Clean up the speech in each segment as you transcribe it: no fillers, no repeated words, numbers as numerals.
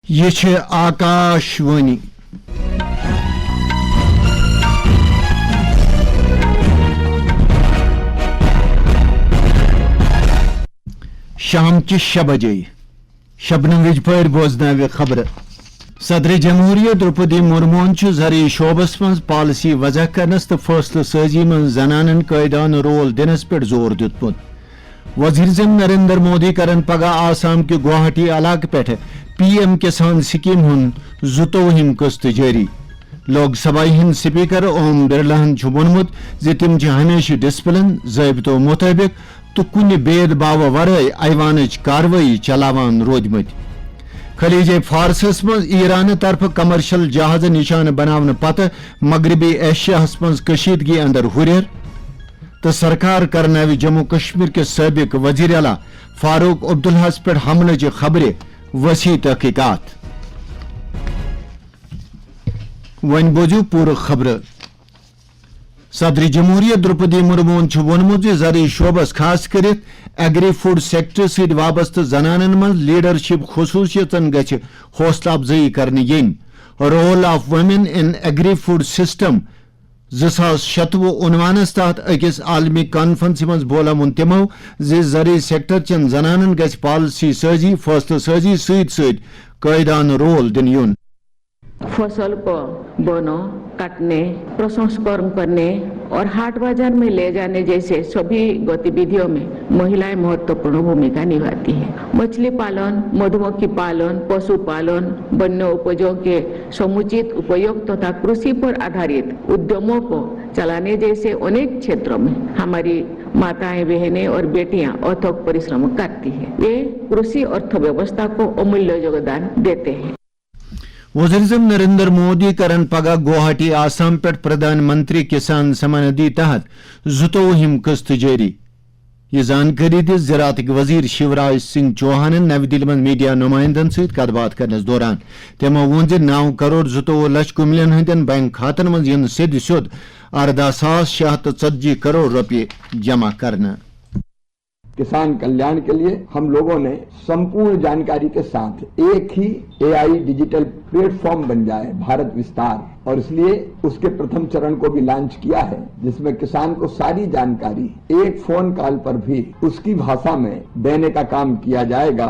یہ چھے آکاشوانی شام چہ 6 بجے شبنم وج پور بوزناو خبر صدر جمہوریہ درپدی مرمون زرعی شعبس من پالسی وضع کرنس تو فیصلہ سازی من زنانن قائدان رول دنس پہ زور دیتمت وزیر اعظم نریندر مودی کرن پگہ آسام کے گوہاٹی علاقہ پہ پی ایم کسان سکیم ہن 12ہم قسط جاری لوک سبھا ہند سپیکر اوم برلا وونمت زِ تم ہمیشہ ڈسپلن ضابطوں مطابق تو کن بید باو ورائے ایوانچ کاروٲیی چلاوان رودمت خلیج فارسس من ایران طرف کمرشل جہاز نشانہ بناون پتہ مغربی ایشیاہس من کشیدگی اندر ہریر تو سرکار کرناو جموں کشمیر کے سابق وزیر اعلیٰ فاروق عبداللہ پہ حملہ چہ خبر وسیع تحقیقات ون بوزیو پور خبر صدر جمہوریہ درپدی مرمون وونمت زرعی شعبس خاص کرت ایگری فوڈ سیکٹر ست وابستہ زنانن من لیڈرشپ خصوصیتن گھ حوصلہ افزائی کرنے ین role of women in agri food system 2026 عنوانس تحت اکس عالمی کانفرنس من بولمن تمو زرعی سیکٹر چن زنانن گھ پالسی سازی فیصلہ سازی ست ست قائدان رول دن یون फसल को बोनो काटने प्रसंस्करण करने और हाट बाजार में ले जाने जैसे सभी गतिविधियों में महिलाएं महत्वपूर्ण भूमिका निभाती हैं। मछली पालन, मधुमक्खी पालन, पशुपालन, वन्य उपजों के समुचित उपयोग तथा कृषि पर आधारित उद्यमों को चलाने जैसे अनेक क्षेत्रों में हमारी माताएं बहनें और बेटियां अथक परिश्रम करती हैं। वे कृषि अर्थव्यवस्था को अमूल्य योगदान देते हैं। वज़ीर आज़म नरेंद्र मोदी करन पगह गुवाहाटी आसाम पे प्रधान मंत्री किसान सम्मान निधि तहत 12हम किस्त जारी ये जानकारी दी ज़राअत वजीर शिवराज सिंह चौहान नवी दिल्ली में मीडिया नुमाइंदन सहित कतबात करने दौरान तमो वोन 9 करोड़ 22 लक्ष कुमिलियन हंदन बैंक खातन मं इन सिद्ध सिद्ध 18,640 करोड़ रुपये जमा करना। किसान कल्याण के लिए हम लोगों ने संपूर्ण जानकारी के साथ एक ही एआई डिजिटल प्लेटफॉर्म बन जाए भारत विस्तार और इसलिए उसके प्रथम चरण को भी लॉन्च किया है जिसमें किसान को सारी जानकारी एक फोन कॉल पर भी उसकी भाषा में देने का काम किया जाएगा।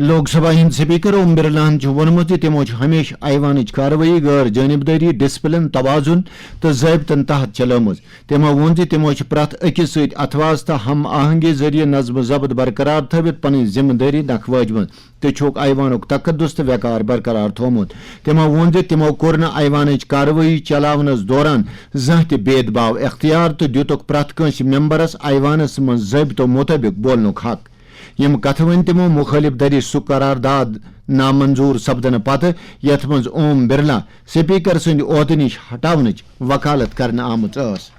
लोकसभा हिंद स्पीकर ओम बिरला वोनमुत तमो हमेशा ऐवान कार्रवाई गैर जानबदारी डिस्पलिन तवाजुन तो ज़ाब्तन तहत चलम तमो वोन तमो प्रथ अकिस सत अथवाज तो हम आहंगी जरिए नज्म जब्त बरकरार थवित पन जिम्मेदारी नख वाजम तो छोक ऐवानुक तकद्दुस तो वकार बरकरार थोमुत तमो वोन तमो कोर न ऐवान कार्रवाई चलावनस दौरान जह त भेदभाव इख्तियार तो दितुक प्रथ कंस मेंबरस ऐवानस मन ज़ाब्तों मुताबिक बोलनुक हक यम कथ वन तमो मुखालिफ दरी सु करारदाद नामंजूर सपदन पत यथ मज ओम बिरला स्पीकर सद ओहद निश हटावनच वकालत करने आमुत अस।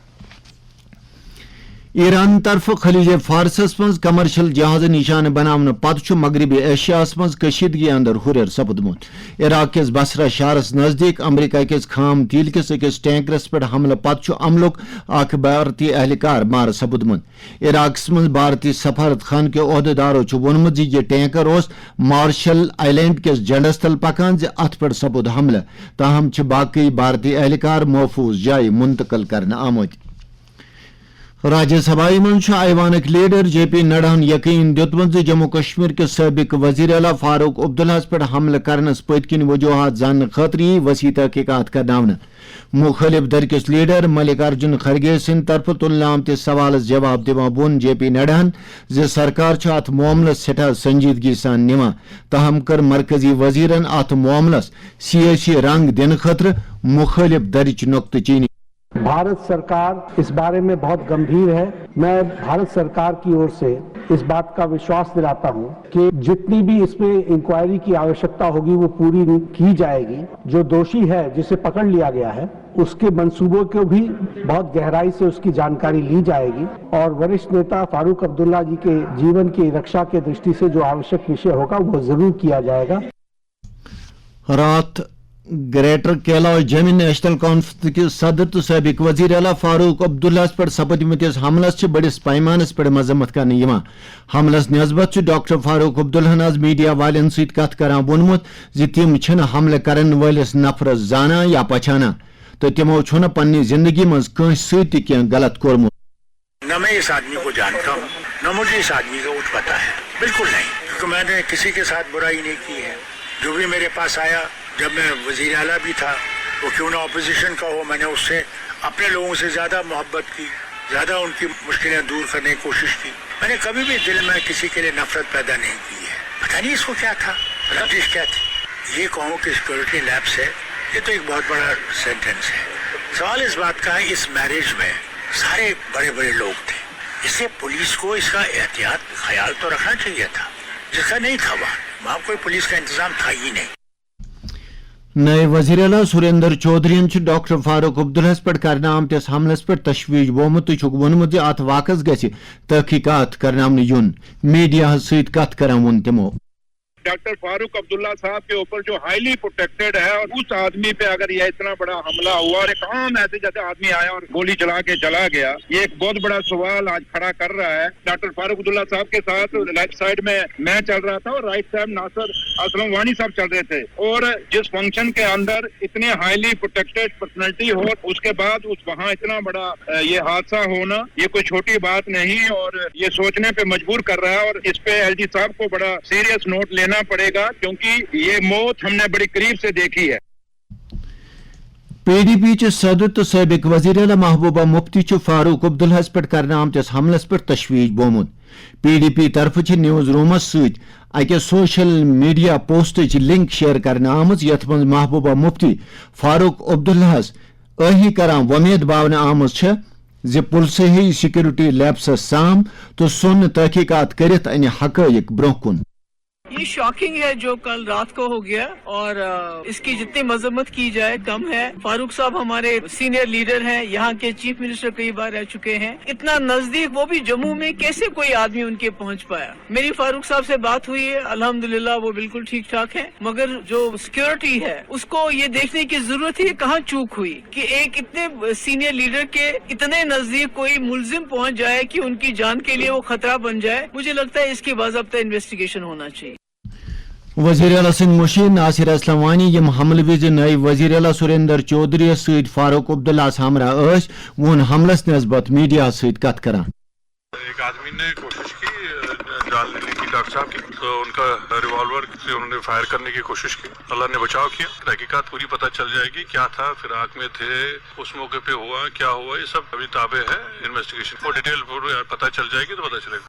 ईरान तरफ खलीज फारसस मज कमर्शियल जहाज निशान बनावन पत मगरबी एशियास मज कशीदगी अंदर हुरर सपदमुत इराक किस बसरा शहरस नजदीक अमरीका किस खाम तेल किस अकिस टैंकरस पे हमले पत अमलुक अख भारतीय एहलकार मार सपदमुत इराकस मज भारतीय सफारत खान के ओहदेदारों वोनमुत यह टैंकर उस मार्शल आइलैंड किस झंडस तल पकान अत पे सपुद हमले ताहम बाकी भारतीय एहलकार महफूज जाय मुंतकिल करने आमुत। राज्यसभा मन ऐवानक लीडर JP नड्डाहन यकीन दितमुत जम्मू कश्मीर के सबक वजीर अला फारूक अब्दुल्लाहस पे हमले करनस पत्किन वजूहत जानने खतर यी वसी तहकीकात करनावने मुखालिफ दरकिस लीडर मल्लिकार्जुन खड़गे सिंद तरफ तुलने आमतिस सवालस जवाब दिवान वोन JP नड्डाहन सरकार अत मामलस सठा संजीदगी सान निवान तहम कर मरकजी वजीरन अत मामलस सियासी रंग दिन खतर मुखालिफ दरिच नुक्त चीनी। भारत सरकार इस बारे में बहुत गंभीर है। मैं भारत सरकार की ओर से इस बात का विश्वास दिलाता हूं कि जितनी भी इसमें इंक्वायरी की आवश्यकता होगी वो पूरी की जाएगी। जो दोषी है जिसे पकड़ लिया गया है उसके मंसूबों को भी बहुत गहराई से उसकी जानकारी ली जाएगी और वरिष्ठ नेता फारूक अब्दुल्ला जी के जीवन की रक्षा के दृष्टि से जो आवश्यक विषय होगा वो जरूर किया जाएगा। रात ग्रेटर केला और जमी नेशनल कॉन्फ्रेंस के सदर तो सबक वजीर अला फारूक अब्दुल्ला पर सपदमतिस हमलस बड़िस पैमानस पर मजम्मत करने हमलस नस्बत डॉक्टर फारूक अब्दुल्ला आज मीडिया वालन सत कथ करान वोनमुत जि तिम छन हमले करन वलिस नफरस जाना या पछाना तो तिमो छुन पन्नी जिंदगी मज कंस सत क्या गलत कोरमुत। न मैं इस आदमी को जानता हूँ न मुझे इस आदमी का कुछ पता है, बिल्कुल नहीं, क्योंकि मैंने किसी के साथ बुराई नहीं की है। जो भी मेरे पास आया जब मैं वजीर आला भी था, वो क्यों ना अपोजिशन का हो, मैंने उससे अपने लोगों से ज़्यादा मोहब्बत की, ज़्यादा उनकी मुश्किलें दूर करने की कोशिश की। मैंने कभी भी दिल में किसी के लिए नफरत पैदा नहीं की है। पता नहीं इसको क्या था, रंजिश क्या थी। ये कहूँ कि सिक्योरिटी लैब्स है, ये तो एक बहुत बड़ा सेंटेंस है। सवाल इस बात का है, इस मैरिज में सारे बड़े बड़े लोग थे, इससे पुलिस को इसका एहतियात ख्याल तो रखना चाहिए था, जिसका नहीं था। वहाँ कोई पुलिस का इंतजाम था ही नहीं। नए वजीर अला सुरेंद्र चौधरी डॉक्टर फारूक अब्दुल्ला पर करने आमतिस हमलस पर तशवीश बोमुत वोनमुत अत वाकस गि तहकीकात करने युन मीडिया सत कथ करान वोन तिमो। डॉक्टर फारूक अब्दुल्ला साहब के ऊपर जो हाईली प्रोटेक्टेड है, और उस आदमी पे अगर यह इतना बड़ा हमला हुआ और एक आम ऐसे जैसे आदमी आया और गोली चला के चला गया, ये एक बहुत बड़ा सवाल आज खड़ा कर रहा है। डॉक्टर फारूक अब्दुल्ला साहब के साथ लेफ्ट साइड में मैं चल रहा था और राइट साइड नासिर असलम वानी साहब चल रहे थे, और जिस फंक्शन के अंदर इतने हाईली प्रोटेक्टेड पर्सनैलिटी हो, उसके बाद उस वहाँ इतना बड़ा ये हादसा होना, ये कोई छोटी बात नहीं, और ये सोचने पे मजबूर कर रहा है। और इस पे एलजी साहब को बड़ा सीरियस नोट लेना पड़ेगा, क्योंकि ये मौत हमने बड़ी करीब से देखी है। पीडीपी च सदर तो सबक वजीर अला महबूबा मुफ्ती फारूक अब्दुल्ला पर करने आमतिस हमलस पर तशवीश बोमुत। पीडीपी तरफ न्यूज रूमस सत social media post link share करने आमज यथ मज महबूबा मुफ्ती फारूक अब्दुल्ला अही करान वमेद बावन आमज जि पुलिस ही सिक्योरिटी लैब्स साम तो सुन तहकीकात करित अन हकैक ब्रोह कुन। ये शॉकिंग है जो कल रात को हो गया, और इसकी जितनी मजम्मत की जाए कम है। फारूक साहब हमारे सीनियर लीडर हैं, यहाँ के चीफ मिनिस्टर कई बार रह चुके हैं। इतना नजदीक, वो भी जम्मू में, कैसे कोई आदमी उनके पहुँच पाया। मेरी फारूक साहब से बात हुई है, अल्हम्दुलिल्लाह वो बिल्कुल ठीक ठाक है, मगर जो सिक्योरिटी है उसको ये देखने की जरूरत है कहाँ चूक हुई कि एक इतने सीनियर लीडर के इतने नजदीक कोई मुलजिम पहुँच जाए कि उनकी जान के लिए वो खतरा बन जाए। मुझे लगता है इसकी बाज़ाब्ता इन्वेस्टिगेशन होना चाहिए। वजीर अला सिंध मुशीर नासिर असलम वानी यम हमल विज नई वजीर अला सुरेंद्र चौधरी सत फारूक अब्दुल्ला हमरा वोन हमलस नस्बत मीडिया सत कथ करान। एक आदमी ने कोशिश की जान लेने की डॉक्टर साहब की, तो उनका रिवॉल्वर से उन्होंने फायर करने की कोशिश की, अल्लाह ने बचाव किया। तहकीकात पूरी पता चल जाएगी क्या था, फिर आग में थे, उस मौके पे हुआ क्या हुआ, ये सब अभी ताबे है इन्वेस्टिगेशन। वो डिटेल पता चल जाएगी तो पता चलेगा।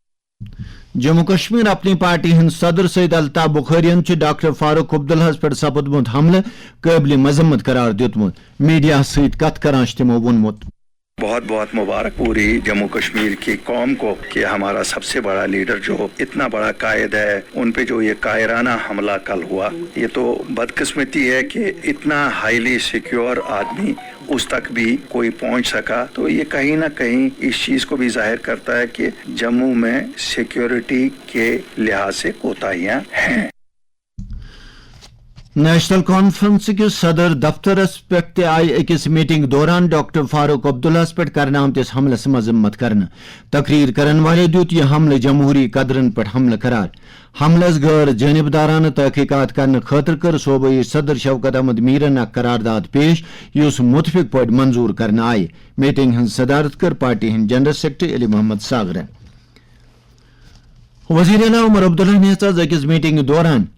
जम्मू कश्मीर अपनी पार्टी हिंद सदर सैयद अल्ताफ बुखारियन डॉक्टर फारूक अब्दुल्ला पर सपदमुत हमले काबिल मजम्मत करार दितमुत। मीडिया सत कथ करान तिमो वोनमुत बहुत बहुत मुबारक पूरी जम्मू कश्मीर की कौम को कि हमारा सबसे बड़ा लीडर जो इतना बड़ा कायद है, उन पे जो ये कायराना हमला कल हुआ, ये तो बदकिस्मती है कि इतना हाईली सिक्योर आदमी उस तक भी कोई पहुंच सका। तो ये कहीं ना कहीं इस चीज को भी जाहिर करता है कि जम्मू में सिक्योरिटी के लिहाज से कोताहियां हैं। नेशनल कॉन्फ्रेंस के सदर दफ्तरस पे आई अकिस मीटिंग दौरान डॉक्टर फारूक अब्दुल्ला पे करने आमतिस हमलस मजम्मत करने तकरीर करने वाले दुत यह हमले जमहूरी कदरन पे हमले करार। हमलस गैर जानबदाराना तहकीकात करने खतर कर सूबाई सदर शौकत अहमद मीरन अ करारदाद पेश युस मुतफिक पे मंजूर करने आए। मीटिंग हंद सदारत कर पार्टी हिंद जनरल सेक्रेटरी अली मोहम्मद सागर। वजीर आला उमर अब्दुल्ला ने अकिस मीटिंग दौरान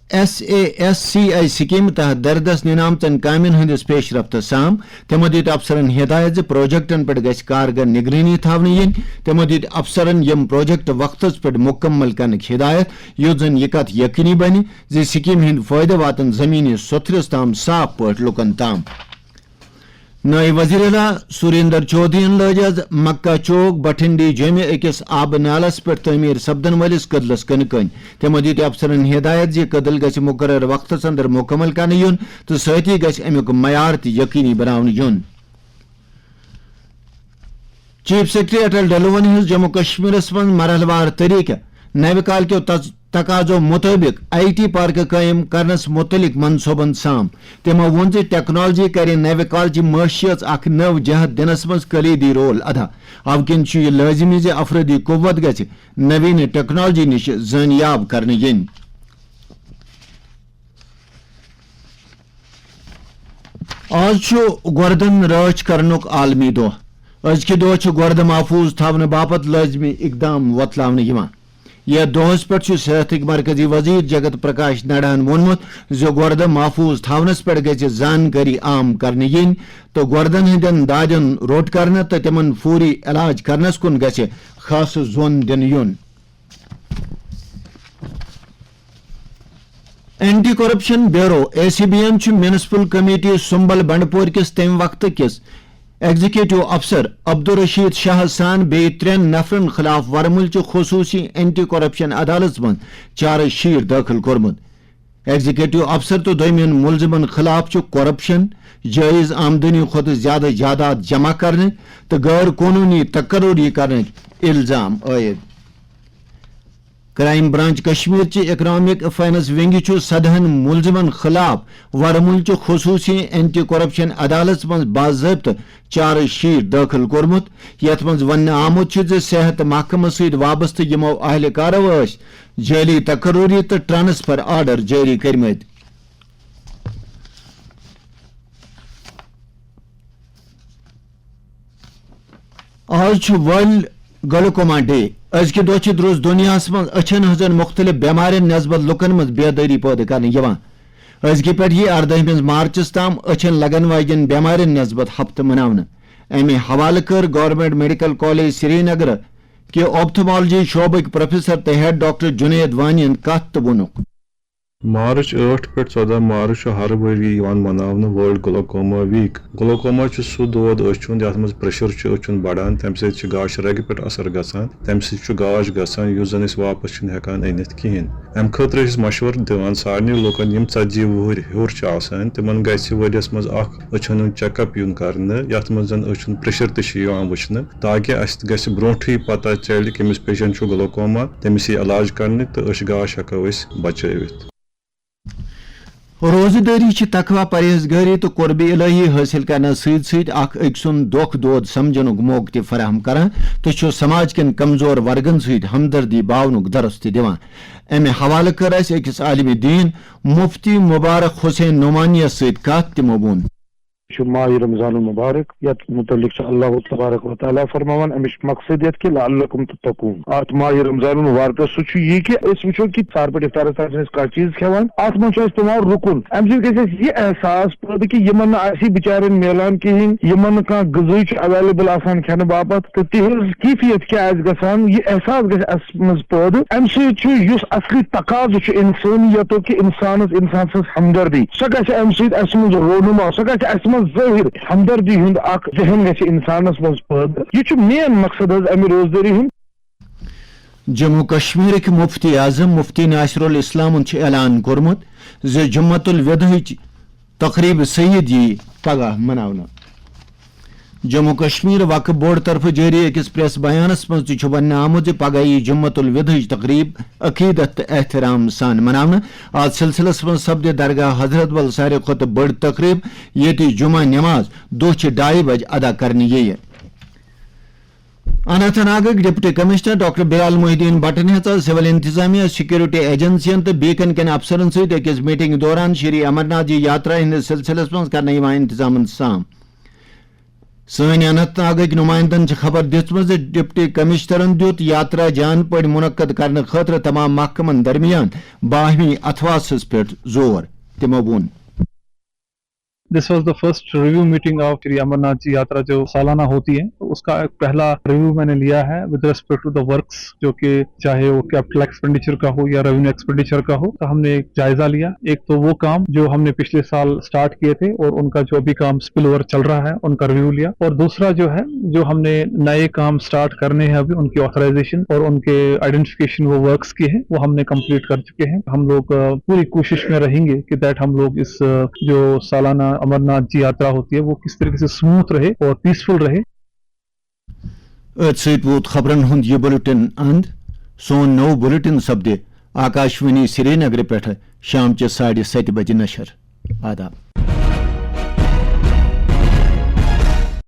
SASCI स्कीम तहत दरदस निनामतन कामिन हंदिस पेशरफ्त साम तमो दित अफसरन हिदायत प्रोजेक्टन पे गछ कारगर निगरानी थावन यन। तमो दित अफसरन यम प्रोजेक्ट वक्तस पे मुकम्मल करने हिदायत युत जन यह कथ यकीनी बने जे स्कीम हिंद फायदे वातन जमीनी सोथरस ताम साफ पट लुकन ताम। नए वजीर अला सुरेंद्र चौधरी लज मक्का चौक बठिंडी जमे अकिस आब नालस पे तमीर सपदन वलिस कदलस कन कन। तमो दित अफसरन हिदायत जे कदल गछ मुकर्रर वक्तस अंदर मुकम्मल करने युन तो सती गछ अमुक मयार त यकीनी बनावन युन। चीफ सेक्रेटरी अटल डलवन जम्मू कश्मीर मरहलवार तरीके नव काल के تقاضو مطابق IT پارک قائم کرنس متعلق منصوبن سام تمو وون ٹیکنالوجی کر نو کالچہ معیشت اخ نو جہت دنس مز کلیدی رول ادا او کن یہ لازمی افرادی قوت گژھِ نوین ٹیکنالوجی نش زنیاب کرنے ین آج گردن راچ کرنک عالمی دہ ازکہ دہ گرد محفوظ تھونہ باپت لازمی اقدام وتلاونہ یوان یہ دہس پہ صحت مرکزی وزیر جگت پرکاش نڈاہن وونمت گرد محفوظ تھونس پہ گژھِ زانکاری عام کرنے ین تو گردن ہندین دادین روٹ کرنے تو تمن فوری علاج کرنس کن گژھِ خاص زون دن یون anti corruption bureau ACBN municipal committee Sumbal Bandipur کس تم وقت کس ایگزیکٹو افسر عبدالرشید شاہ سان بی 3 نفرن خلاف ورمل خصوصی اینٹی کرپشن عدالت من چارج شیٹ داخل کورمت ایگزیکٹو افسر تو دومین ملزمن خلاف کرپشن جائز آمدنی خود زیادہ جائیداد جمع کرنے تو غیر قانونی تقرری کرنے الزام عائد کرائم برانچ کشمیر چہ اکنامک فائنانس ونگ سدہن ملزمن خلاف ورمل خصوصی اینٹی کرپشن عدالت من باضابطہ چارج شیٹ داخل کورمت یت من ون آمت صحت محکمہ ست وابستہ یمو اہلکارو جعلی تقرری تو ٹرانسفر آرڈر جاری کرمت آج ورلڈ گلوکوما ڈے ازکہ دہ دروز دنیا من اچھن ہزن مختلف بیمارین نسبت لکن مز بیداری پید کرنے یوان ازکہ پہ یہ 18 مارچس تام اچھن لگن واجن بیمارین نسبت ہفتہ مناونہ امہ حوالہ کر گورنمنٹ میڈیکل کالج سری نگر کہ آپتھمالوجی شعبک پروفیسر تہ ہیڈ ڈاکٹر جنید وانی کت تو ونک مارچ 8 پہ 14 مارچ ہر ؤری مناونہ ورلڈ گلوکوما ویک گلوکوما سہ دود أچھن یتھ مز پریشر أچھن بڑان تمہ سۭتۍ گاش رگہ پہ اثر گژھان تمہ سۭتۍ گاش گژھان یُس زن أسۍ واپس چھِنہٕ ہٮ۪کان أنِتھ کِہیٖنۍ امہِ خٲطرٕ أسۍ مشورٕ دِوان سارنٕے لُکن یِم 40 وُہٕرۍ ہیوٚر چھِ آسان تِمن گژھِ ؤرِیس منٛز اکھ أچھن ہُنٛد چیک اپ یُن کرنہٕ یتھ منٛز زن أچھن پریشر تہِ چھُ یِوان وٕچھنہٕ تاکہِ اسہِ گژھِ برونٛٹھٕے پتہ چلہِ کٔمِس پیشنٹ چھُ گلوکوما تٔمِس یی علاج کرنہٕ تہٕ أچھ گاش ہٮ۪کو أسۍ بچٲوِتھ روزداری تقوی پرہیزگاری تو قرب الہی حاصل کرنے ست اخ أکۍ سُنٛد دۄکھ دود سمجھنُک موقع تہِ فراہم کران تو سماج کٮ۪ن کمزور ورگن ست ہمدردی باونُک درس تہِ دِوان امہ حوالہ کر اسہِ أکِس عالم دین مفتی مبارک حسین نعمانیس سۭتۍ کتھ تِمو ووٚن ماہ رمضان المبارک یت متعلق اللہ تبارک و تعالیٰ فرماوان امچ مقصد یت کہ لعلکم تتقون ات ماہ رمضان المبارک سہ یہ کہ اس وچھو کہ سار پہ افطارس تک کھانا چیز کھیوان ات من پیوان رکن ام سۭتۍ گژھِ اسہِ یہ احساس پٲدٕ کہ یمن نہٕ بچارن میلان کہین یمن نہٕ کانٛہہ غذا اویلیبل آسان کھٮ۪نہٕ باپت تو تہنٛز کیفیت کیٛاہ آسہِ گژھان یہ احساس گژھِ اس منٛز پٲدٕ ام سۭتۍ یُس اصلی تقاضہٕ چھُ انسٲنیتُک کہ انسان سٕنٛز ہمدردی سۄ گژھِ ام سۭتۍ اسہِ منٛز رونما سۄ گژھِ اسہِ منٛز ظٲہر ہمدردی ہند اخ ذہن گژھِ انسانس مز پٲدٕ یہ چھُ مین مقصد حظ امہِ روزدٲری ہُنٛد جموں کشمیر مفتی اعظم مفتی ناصر الاسلام اعلان کورمت ز جمعۃ الوداعٕچ تقریب سعید یی پگہ مناونہ جموں کشمیر وقف بورڈ طرف جاری أکِس پریس بیانس مز تہِ وننہٕ آمُت پگہ یی جمعۃ الوداعٕچ تقریب عقیدت تہٕ احترام سان مناونہ اتھ سلسلس مز سپدِ درگاہ حضرت بل ساروی کھۄتہٕ بٔڑ تقریب ییٚتہِ جمعہ نماز دۄہ 2:30 بجے ادا کرنہٕ یِیہِ اننت ناگٕکۍ ڈپٹی کمشنر ڈاکٹر بلال محدین بٹن ہیژ سول انتظامیہ سیکورٹی ایجنسین تو بیکن کن افسرن ست أکِس میٹنگ دوران شری امرناتھ جی یاترا ہندس سلسلس مز کرنہٕ یوان انتظامن سام سن اننت ناگٕکۍ نمائندن خبر دِژمٕژ زِ ڈپٹی کمشنرن دیُت یاترا جان پٲٹھۍ منعقد کرنہٕ خٲطرٕ تمام محکمن درمیان باہمی اتھواسس پٮ۪ٹھ زور تِمو ووٚن This was the first review meeting of Shri Amarnath Ji Yatra جو سالانہ ہوتی ہے تو اس کا ایک پہلا ریویو میں نے لیا ہے with respect to the works جو کہ چاہے وہ کیپٹل ایکسپینڈیچر کا ہو یا ریونیو ایکسپینڈیچر کا ہو تو ہم نے ایک جائزہ لیا ایک تو وہ کام جو ہم نے پچھلے سال سٹارٹ کیے تھے اور ان کا جو ابھی کام سپل اوور چل رہا ہے ان کا ریویو لیا اور دوسرا جو ہے جو ہم نے نئے کام سٹارٹ کرنے ہیں ابھی ان کی آتھرائزیشن اور ان کے آئیڈینٹیفیکیشن وہ ورکس کی ہیں وہ ہم نے کمپلیٹ کر چکے ہیں ہم لوگ پوری کوشش میں رہیں گے کہ دیٹ ہم لوگ اس جو سالانہ امرناتھ جی یاترا ہوتی ہے وہ کس طریقے سے اسموتھ رہے اور پیسفل رہے ات ست ووت خبرن ہند یہ بلٹن اند سون نو بلٹن سپدِ आकाशवाणी श्रीनगर पे शाम 7:30 बजे नशर। आदाब।